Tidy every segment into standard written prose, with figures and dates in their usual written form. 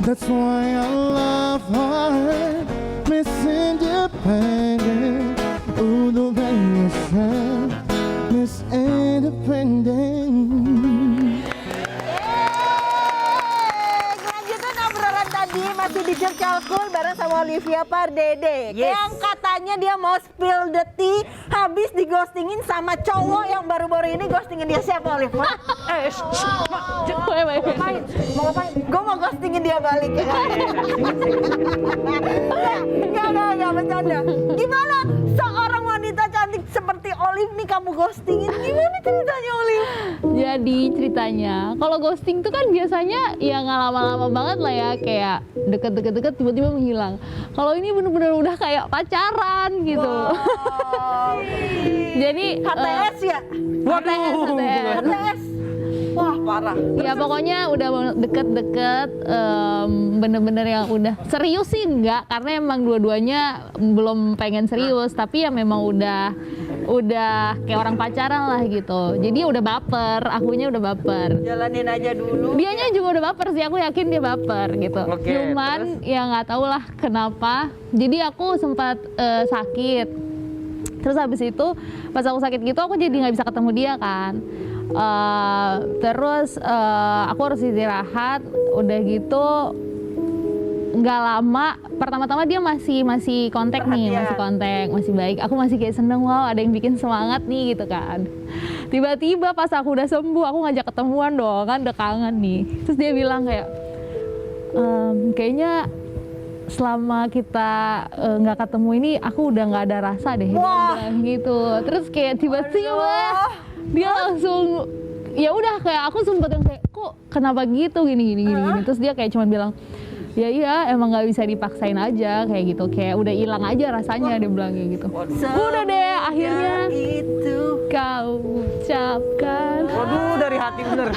That's why I love her, Miss Independent. Ooh, the way you say, Miss Independent. Lanjutan obrolan tadi masih di Cercalkul bareng sama Olivia Pardede. Yes. Yang katanya dia mau spill the tea, habis dighostingin sama cowok yang baru-baru ini ghostingin dia. Siapa, Olive? Mau Ngapain? Gue mau ghostingin dia balik ya. Enggak, bercanda. Gimana seorang wanita cantik seperti Olive nih kamu ghostingin? Gimana ceritanya, Olive? Jadi ceritanya, kalau ghosting tuh kan biasanya ya nggak lama-lama banget lah ya, kayak deket-deket tiba-tiba menghilang. Kalau ini bener-bener udah kayak pacaran gitu. Wow. Jadi HTS ya? HTS. Wah, parah. ya pokoknya udah deket-deket, bener-bener yang udah serius sih enggak, karena emang dua-duanya belum pengen serius, tapi ya memang udah kayak orang pacaran lah gitu. Jadi udah baper, akunya udah baper. Jalanin aja dulu. Dianya juga udah baper sih, aku yakin dia baper gitu. Oke, Cuman ya nggak tahu lah kenapa. Jadi aku sempat sakit. Terus habis itu pas aku sakit gitu aku jadi nggak bisa ketemu dia kan. Terus aku harus istirahat. Udah gitu nggak lama, pertama-tama dia masih kontak nih, masih kontak, masih baik. Aku masih kayak seneng, wow ada yang bikin semangat nih gitu kan. Tiba-tiba pas aku udah sembuh, aku ngajak ketemuan dong, kan udah kangen nih. Terus dia bilang kayak, kayaknya selama kita nggak ketemu ini, aku udah nggak ada rasa deh. Dia bilang gitu. Terus kayak tiba-tiba dia langsung, ya udah kayak aku sempet yang kayak, kok kenapa gitu gini. Terus dia kayak cuman bilang, ya iya emang nggak bisa dipaksain aja kayak gitu, kayak udah hilang aja rasanya. Dia bilang kayak gitu. Udah deh akhirnya itu kau ucapkan. Waduh, dari hati bener.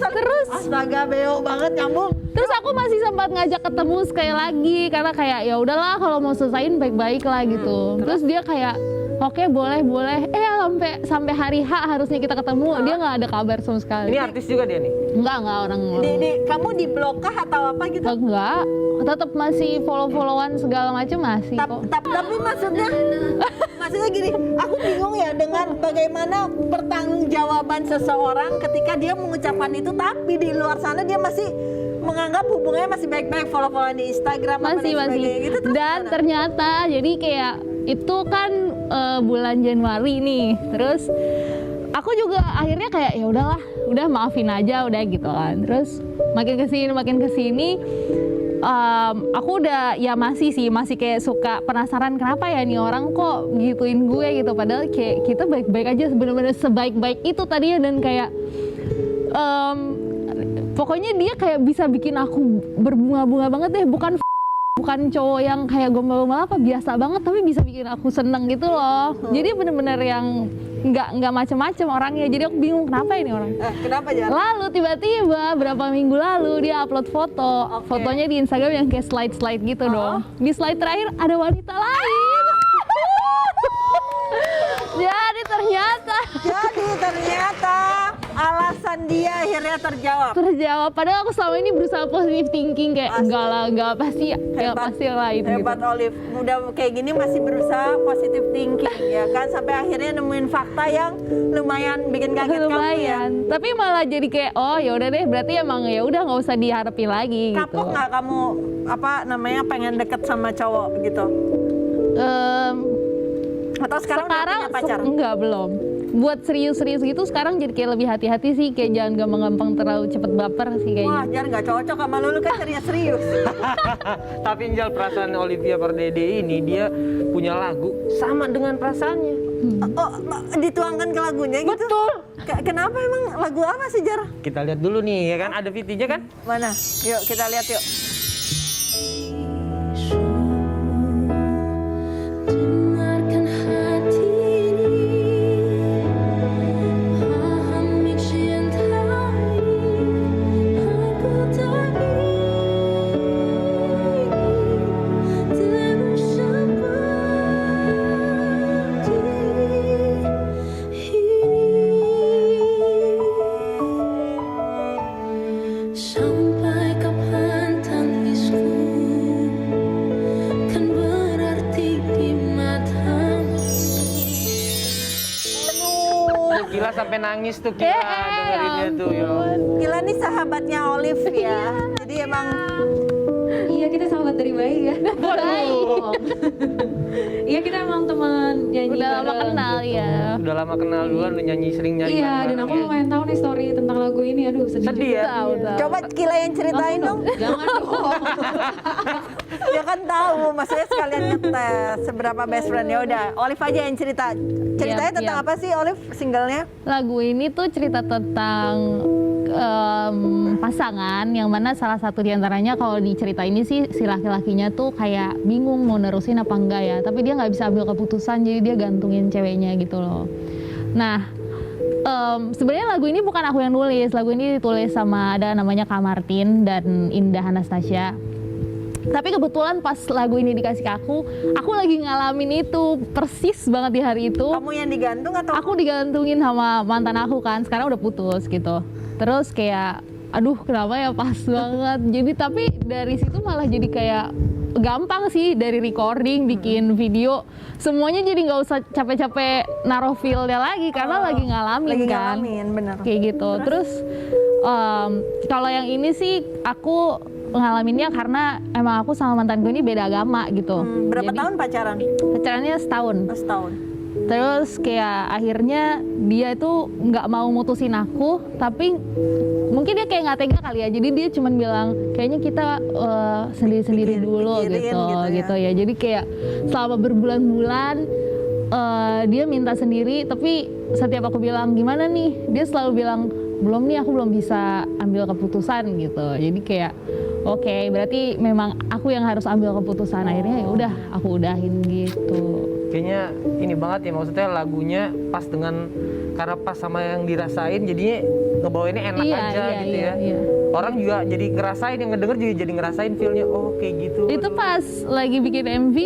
terus astaga beo banget nyambung. Terus aku masih sempat ngajak ketemu sekali lagi karena kayak ya udahlah kalau mau selesaiin baik-baik lah gitu. Terus dia kayak oke, boleh. Sampai hari H harusnya kita ketemu, dia nggak ada kabar sama sekali. Ini artis juga dia nih? Enggak orang. Kamu di blok kah atau apa gitu? Enggak, tetap masih follow-followan segala macam masih kok. Tapi maksudnya gini, aku bingung ya dengan bagaimana pertanggungjawaban seseorang ketika dia mengucapkan itu, tapi di luar sana dia masih menganggap hubungannya masih baik-baik, follow-followan di Instagram Masih. gitu. Dan ternyata jadi kayak itu kan bulan Januari nih. Terus aku juga akhirnya kayak ya udahlah, udah maafin aja udah gitu kan. Terus makin kesini aku udah ya masih kayak suka penasaran kenapa ya nih orang kok gituin gue gitu, padahal kayak kita baik-baik aja, bener-bener sebaik-baik itu tadinya. Dan kayak pokoknya dia kayak bisa bikin aku berbunga-bunga banget deh, bukan cowok yang kayak gombal-gombal apa, biasa banget tapi bisa bikin aku seneng gitu loh. Jadi bener-bener yang nggak macem-macem orangnya. Jadi aku bingung kenapa ini orang. Kenapa ya? Lalu tiba-tiba berapa minggu lalu dia upload fotonya di Instagram yang kayak slide gitu dong. Di slide terakhir ada wanita lain. Jadi ternyata alasan dia akhirnya terjawab. Padahal aku selama ini berusaha positive thinking kayak enggak pasti yang lain. Hebat gitu. Olive, udah kayak gini masih berusaha positive thinking ya kan, sampai akhirnya nemuin fakta yang lumayan bikin kaget kamu ya. Tapi malah jadi kayak oh ya udah deh, berarti emang ya udah nggak usah diharapin lagi. Kapok nggak kamu pengen deket sama cowok gitu? Atau sekarang udah punya pacar? Enggak, belum. Buat serius-serius gitu sekarang jadi kayak lebih hati-hati sih, kayak jangan gampang-gampang terlalu cepet baper sih kayaknya. Wah, jangan nggak cocok sama lu kan serius. Tapi Injal, perasaan Olivia Pardede ini dia punya lagu sama dengan perasaannya. Dituangkan ke lagunya gitu? Betul. Kenapa emang lagu apa sih, Jar? Kita lihat dulu nih ya kan, ada VT-nya kan? Mana? Yuk kita lihat yuk. Sampai kapan tuh Kila sampai nangis tuh Kila dengerinnya tuh ya. Kila nih sahabatnya Olive ya. Jadi emang Iya, kita sahabat dari bayi ya. Iya, kita emang teman nyanyi. Udah lama bareng. kenal ya. Udah lama kenal duluan, udah nyanyi sering nyanyi. Iya, dan aku lumayan tahu nih story tentang lagu ini. Aduh, Sedih ya. Udah. coba Kila yang ceritain dong. Jangan dong. Ya kan tahu, maksudnya sekalian ngetes seberapa best friend. Ya udah, Olive aja yang cerita. Ceritanya Iya, tentang iya. apa sih Olive singlenya? Lagu ini tuh cerita tentang pasangan yang mana salah satu diantaranya kalau di cerita ini sih si laki-lakinya tuh kayak bingung mau nerusin apa enggak ya, tapi dia nggak bisa ambil keputusan jadi dia gantungin ceweknya gitu loh. Nah sebenarnya lagu ini bukan aku yang nulis, lagu ini ditulis sama ada namanya Kak Martin dan Indah Anastasia. Tapi kebetulan pas lagu ini dikasih ke aku lagi ngalamin itu persis banget di hari itu. Kamu yang digantung atau Aku digantungin sama mantan aku kan, sekarang udah putus gitu. Terus kayak, aduh kenapa ya pas banget. Jadi tapi dari situ malah jadi kayak gampang sih, dari recording, bikin video, semuanya jadi nggak usah capek-capek naruh feel-nya lagi karena lagi ngalamin lagi kan. ngalamin, bener. Kayak gitu. Terus kalau yang ini sih aku ngalaminnya karena emang aku sama mantanku ini beda agama gitu. Berapa Jadi, tahun pacaran? Pacarannya setahun. Setahun. Terus kayak akhirnya dia itu nggak mau mutusin aku, tapi mungkin dia kayak nggak tega kali ya. Jadi dia cuma bilang kayaknya kita sendiri-sendiri dulu pikirin gitu ya. Jadi kayak selama berbulan-bulan dia minta sendiri, tapi setiap aku bilang gimana nih, dia selalu bilang belum nih, aku belum bisa ambil keputusan gitu. Jadi kayak oke, berarti memang aku yang harus ambil keputusan. Akhirnya ya udah aku udahin gitu. Kayaknya ini banget ya, maksudnya lagunya pas dengan, karena pas sama yang dirasain jadinya ngebawainnya enak Iya, aja iya, gitu iya, ya. iya. Orang juga jadi ngerasain, yang ngedenger juga jadi ngerasain feelnya, oh kayak gitu. Itu pas lagi bikin MV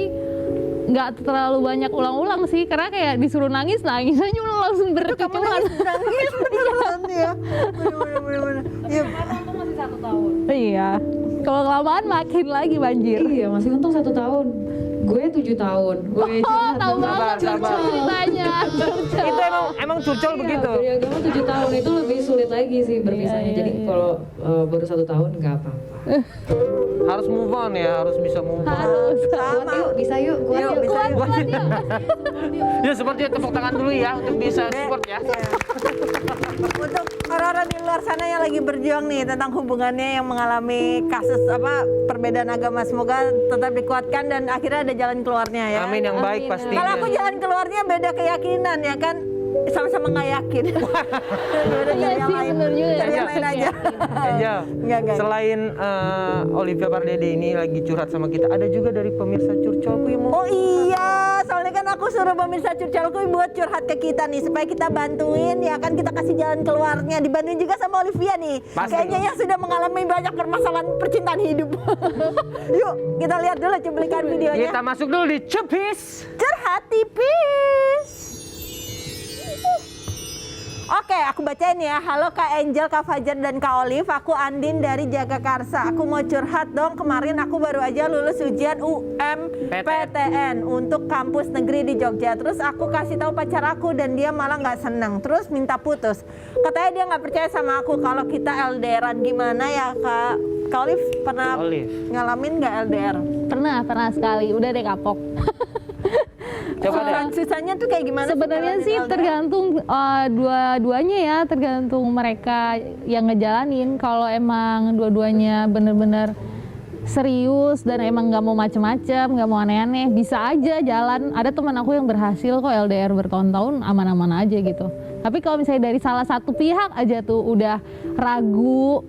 nggak terlalu banyak ulang-ulang sih, karena kayak disuruh nangis aja langsung berkeculan. Nangis beneran ya. Bener. Iya. Masih 1 tahun. Iya, kalau kelamaan makin lagi banjir. Iya, masih untung 1 tahun. Gue 7 tahun. Gue Oh, tahu banget sabar. ceritanya. Itu emang curcol begitu. Beda agama 7 tahun itu lebih sulit lagi sih berpisahnya. Iya, Jadi iya. kalau baru 1 tahun nggak apa-apa. Harus move on ya, harus bisa move on. Harus. Sama. Yuk, bisa yuk. Kuat Yuk, yuk. bisa yuk. Ya seperti tepuk tangan dulu ya untuk bisa support ya. Iya. Untuk orang-orang di luar sana yang lagi berjuang nih tentang hubungannya yang mengalami kasus perbedaan agama, semoga tetap dikuatkan dan akhirnya ada jalan keluarnya ya. Amin yang baik Amin. pastinya. Kalau aku jalan keluarnya beda keyakinan ya kan, sama-sama nggak yakin. Udah Iya cari yang sih, lain, bener juga ya. cari yang lain aja. Angel, Enggak. selain Olivia Pardede ini lagi curhat sama kita, ada juga dari pemirsa curcolku yang mau. Oh iya, soalnya kan aku suruh pemirsa curcolku buat curhat ke kita nih supaya kita bantuin ya kan, kita kasih jalan keluarnya, dibantuin juga sama Olivia nih. Pasti. Kayaknya yang sudah mengalami banyak permasalahan percintaan hidup. Yuk kita lihat dulu cuplikan videonya. Kita masuk dulu di Cepis. Curhat tipis. Oke, aku bacain ya. Halo Kak Angel, Kak Fajar, dan Kak Olive. Aku Andin dari Jagakarsa. Aku mau curhat dong. Kemarin aku baru aja lulus ujian UMPTN untuk kampus negeri di Jogja. Terus aku kasih tahu pacar aku dan dia malah nggak seneng. Terus minta putus. Katanya dia nggak percaya sama aku kalau kita LDRan. Gimana ya Kak? Kak Olive pernah Olive. ngalamin nggak LDR? Pernah sekali. Udah deh kapok. Coba deh. Susahnya tuh kayak gimana? Sebenarnya sih sih ngejalanin LDR? tergantung dua-duanya ya, tergantung mereka yang ngejalanin. Kalau emang dua-duanya bener-bener serius dan emang nggak mau macem-macem, nggak mau aneh-aneh, bisa aja jalan. Ada teman aku yang berhasil kok LDR bertahun-tahun aman-aman aja gitu. Tapi kalau misalnya dari salah satu pihak aja tuh udah ragu,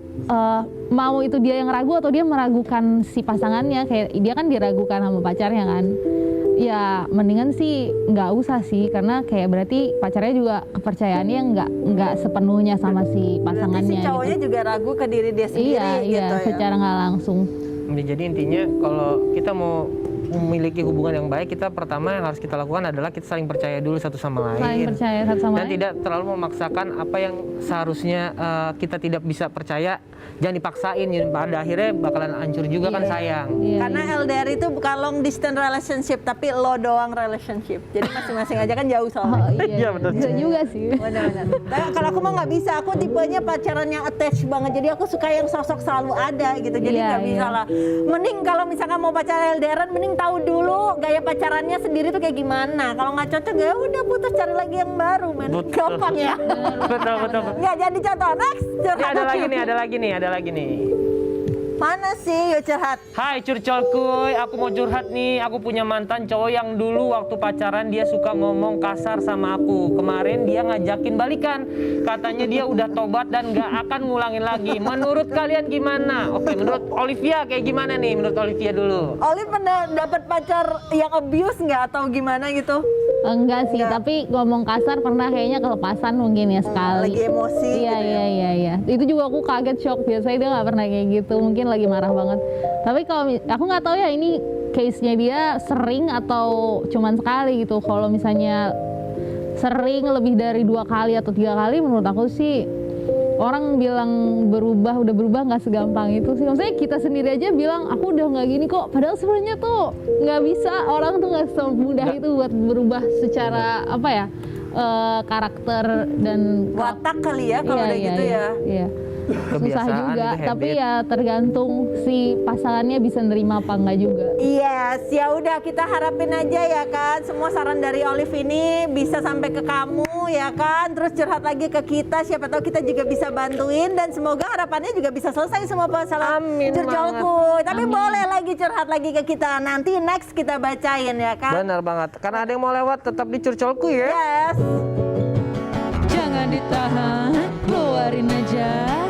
mau itu dia yang ragu atau dia meragukan si pasangannya, kayak dia kan diragukan sama pacarnya kan. Ya mendingan sih nggak usah sih, karena kayak berarti pacarnya juga kepercayaannya nggak sepenuhnya sama si pasangannya. Berarti si cowoknya gitu. juga ragu ke diri dia sendiri Iya, gitu ya. secara nggak langsung. Jadi intinya kalau kita mau memiliki hubungan yang baik, kita pertama yang harus kita lakukan adalah kita saling percaya dulu satu sama lain. Saling percaya satu sama Dan lain. tidak terlalu memaksakan apa yang seharusnya kita tidak bisa percaya, jangan dipaksain. Jadi pada akhirnya bakalan hancur juga kan sayang. Iya, Karena iya. LDR itu bukan long distance relationship, tapi lo doang relationship. Jadi masing-masing aja kan jauh Oh, soalnya. iya, betul. bisa juga sih. Benar-benar. Nah, kalau aku mah nggak bisa, aku tipenya pacaran yang attach banget. Jadi aku suka yang sosok selalu ada gitu. Jadi Iya, nggak bisa iya. lah. Mending kalau misalkan mau pacaran LDRan, mending tahu dulu gaya pacarannya sendiri tuh kayak gimana. Kalau nggak cocok ya udah putus, cari lagi yang baru, men. Betul. Gampang ya. Betul. Nggak jadi contoh. Next, Ini curhat. ada lagi nih. Mana sih yuk curhat? Hai curcolkuy, aku mau curhat nih. Aku punya mantan cowok yang dulu waktu pacaran dia suka ngomong kasar sama aku. Kemarin dia ngajakin balikan. Katanya dia udah tobat dan gak akan ngulangin lagi. Menurut kalian gimana? Oke, menurut Olivia kayak gimana nih? Menurut Olivia dulu. Oli pernah dapat pacar yang abuse nggak atau gimana gitu? Enggak sih, Enggak. tapi ngomong kasar pernah kayaknya kelepasan mungkin ya sekali. Lagi emosi Iya, gitu ya? iya. Itu juga aku kaget, shock. Biasanya dia nggak pernah kayak gitu. Mungkin lagi marah banget. Tapi kalau aku nggak tahu ya ini case-nya dia sering atau cuman sekali gitu. Kalau misalnya sering lebih dari 2 kali atau 3 kali, menurut aku sih orang bilang udah berubah nggak segampang itu sih. Maksudnya kita sendiri aja bilang aku udah nggak gini kok. Padahal sebenarnya tuh nggak bisa, orang tuh nggak semudah itu buat berubah secara apa ya, karakter dan Watak kali ya kalau udah gitu ya. Iya. Susah Kebiasaan juga, itu tapi habit. ya tergantung si pasangannya bisa nerima apa enggak juga. Yes, ya udah kita harapin aja ya kan semua saran dari Olive ini bisa sampai ke kamu ya kan, terus curhat lagi ke kita, siapa tahu kita juga bisa bantuin dan semoga harapannya juga bisa selesai semua masalah Amin curcolku. Tapi boleh lagi curhat lagi ke kita, nanti next kita bacain ya kan. Benar banget. Karena ada yang mau lewat tetap di curcolku ya. Yes. Jangan ditahan, keluarin aja.